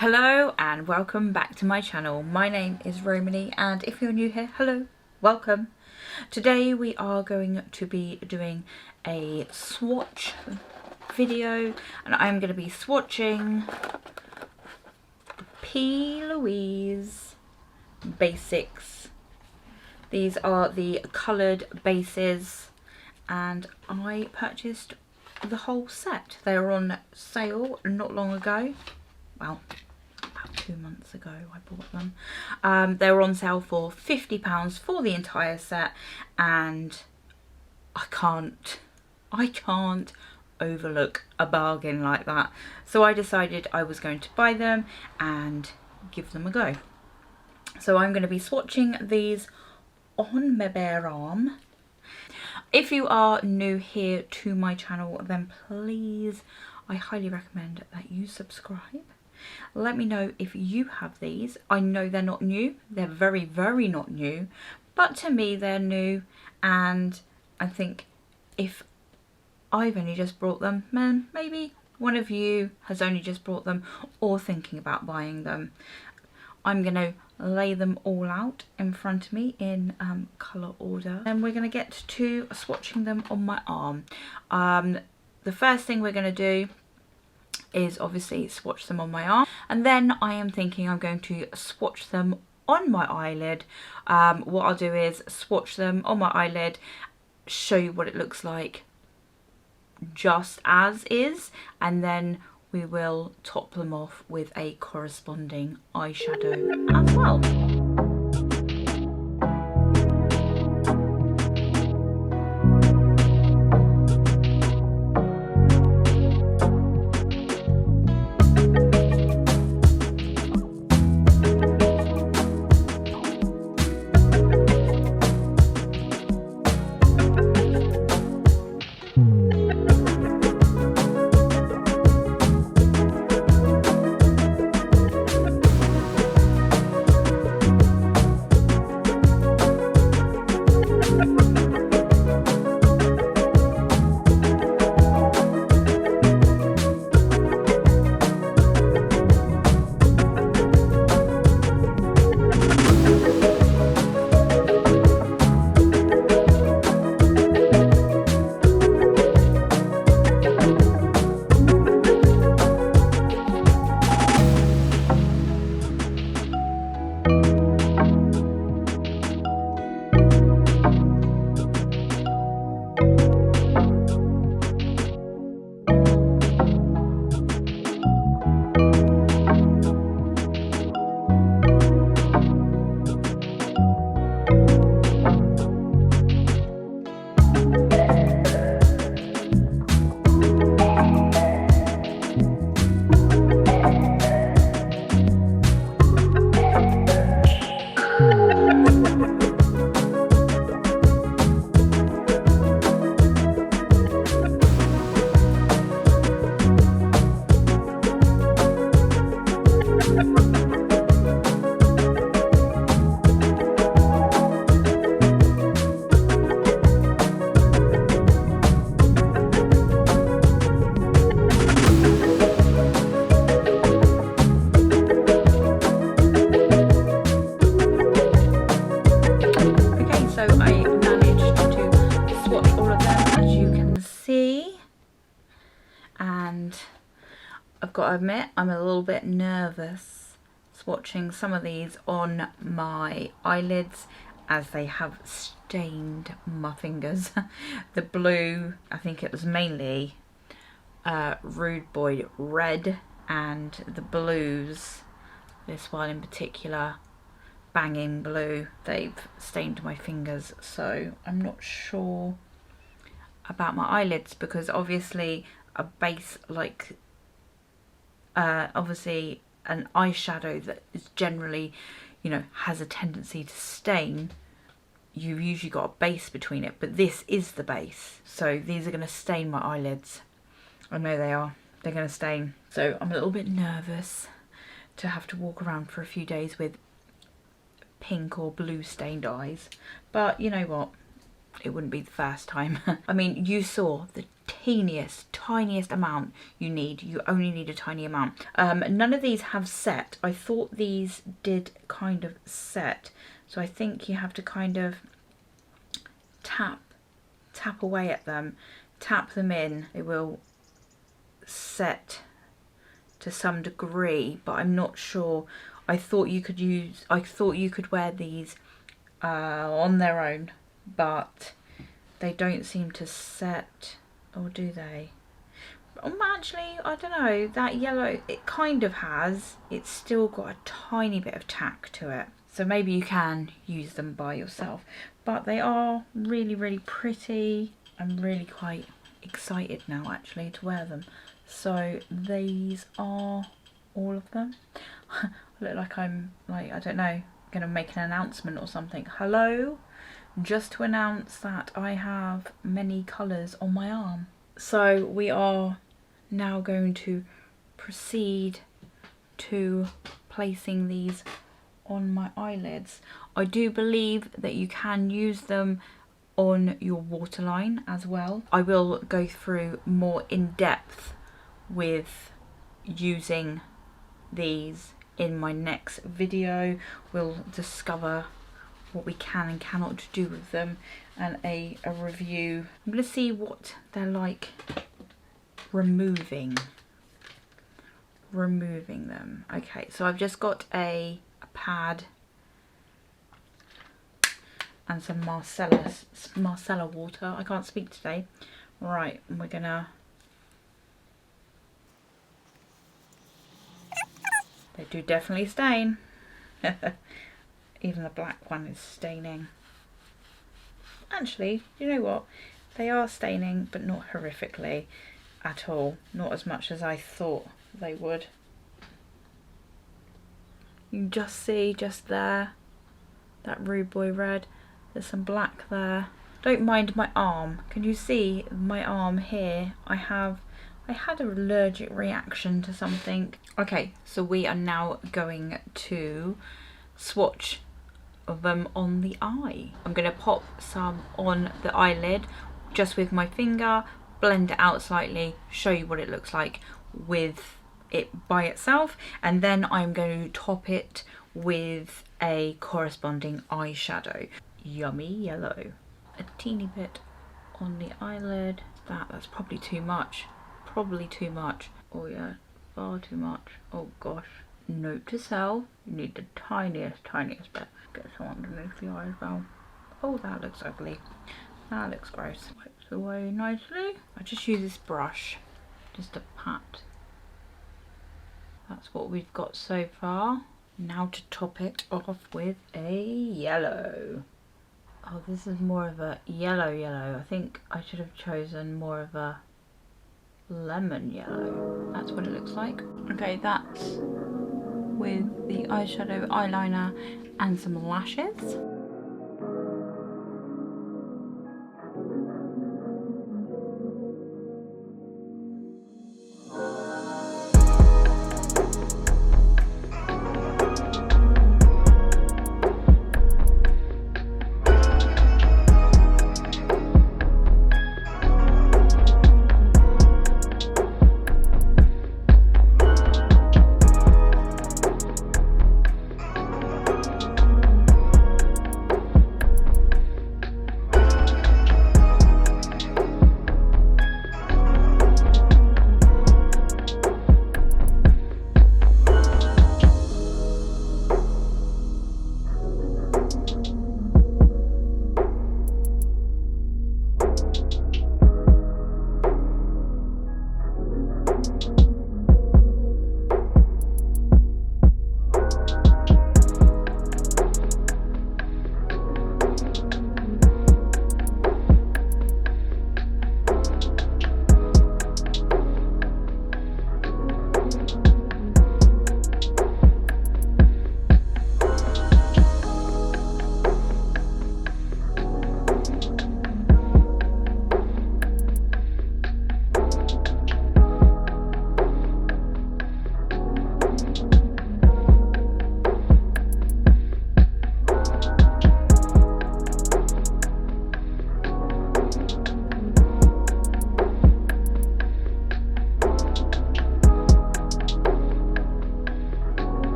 Hello and welcome back to my channel. My name is Romany and if you're new here, hello, welcome. Today we are going to be doing a swatch video and I'm going to be swatching the Plouise basics. These are the coloured bases and I purchased the whole set. They were on sale not long ago. Well, 2 months ago I bought them. They were on sale for £50 for the entire set and I can't overlook a bargain like that. So I decided I was going to buy them and give them a go. So I'm going to be swatching these on my bare arm. If you are new here to my channel, then please, I highly recommend that you subscribe. Let me know if you have these. I know they're not new. They're very, very not new. But to me, they're new. And I think if I've only just brought them, then maybe one of you has only just brought them or thinking about buying them. I'm going to lay them all out in front of me in colour order. And we're going to get to swatching them on my arm. The first thing we're going to do is obviously swatch them on my arm, and then I am thinking I'm going to swatch them on my eyelid. What I'll do is swatch them on my eyelid, show you what it looks like just as is, and then we will top them off with a corresponding eyeshadow as well. I've got to admit, I'm a little bit nervous swatching some of these on my eyelids as they have stained my fingers. The blue, I think it was mainly Rude Boy Red, and the blues, this one in particular, Banging Blue, they've stained my fingers, so I'm not sure about my eyelids, because obviously a base like obviously an eyeshadow that is generally, you know, has a tendency to stain, you've usually got a base between it, but this is the base, so these are going to stain my eyelids. I know they are. They're going to stain. So I'm a little bit nervous to have to walk around for a few days with pink or blue stained eyes, but you know what, it wouldn't be the first time. I mean, you saw the tiniest amount you need. You only need a tiny amount. None of these have set. I thought these did kind of set. So I think you have to kind of tap away at them, tap them in. They will set to some degree, but I'm not sure. I thought you could wear these on their own, but they don't seem to set, or do they? Actually, I don't know. That yellow, it kind of has. It's still got a tiny bit of tack to it. So maybe you can use them by yourself. But they are really, really pretty. I'm really quite excited now, actually, to wear them. So these are all of them. I look like I'm, like, I don't know, going to make an announcement or something. Hello? Just to announce that I have many colours on my arm. So we are now going to proceed to placing these on my eyelids. I do believe that you can use them on your waterline as well. I will go through more in depth with using these in my next video. We'll discover what we can and cannot do with them, and a review. I'm going to see what they're like removing them. Okay, so I've just got a pad and some Marcella water. I can't speak today. Right, and we're gonna, they do definitely stain. Even the black one is staining. Actually, you know what? They are staining, but not horrifically at all. Not as much as I thought they would. You can just see just there, that Rude Boy red. There's some black there. Don't mind my arm. Can you see my arm here? I had an allergic reaction to something. Okay, so we are now going to swatch them on the eye. I'm going to pop some on the eyelid just with my finger, blend it out slightly, show you what it looks like with it by itself, and then I'm going to top it with a corresponding eyeshadow. Yummy yellow. A teeny bit on the eyelid. That's probably too much. Probably too much. Oh yeah, far too much. Oh gosh. Note to self, you need the tiniest bit. Get some underneath the eye as well. Oh, that looks ugly. That looks gross. Wipes away nicely. I just use this brush just to pat. That's what we've got so far. Now to top it off with a yellow. Oh, this is more of a yellow. I think I should have chosen more of a lemon yellow. That's what it looks like. Okay, that's with the eyeshadow, eyeliner and some lashes.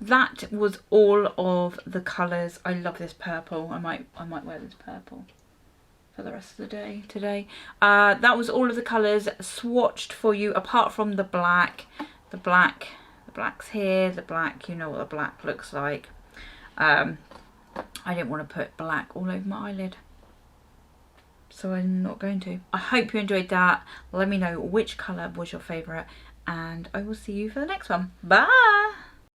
that was all of the colours. I love this purple. I might wear this purple for the rest of the day today. That was all of the colours swatched for you, apart from the black. The black's here, the black, you know what the black looks like. I didn't want to put black all over my eyelid, so I'm not going to. I hope you enjoyed that. Let me know which colour was your favourite, and I will see you for the next one. Bye!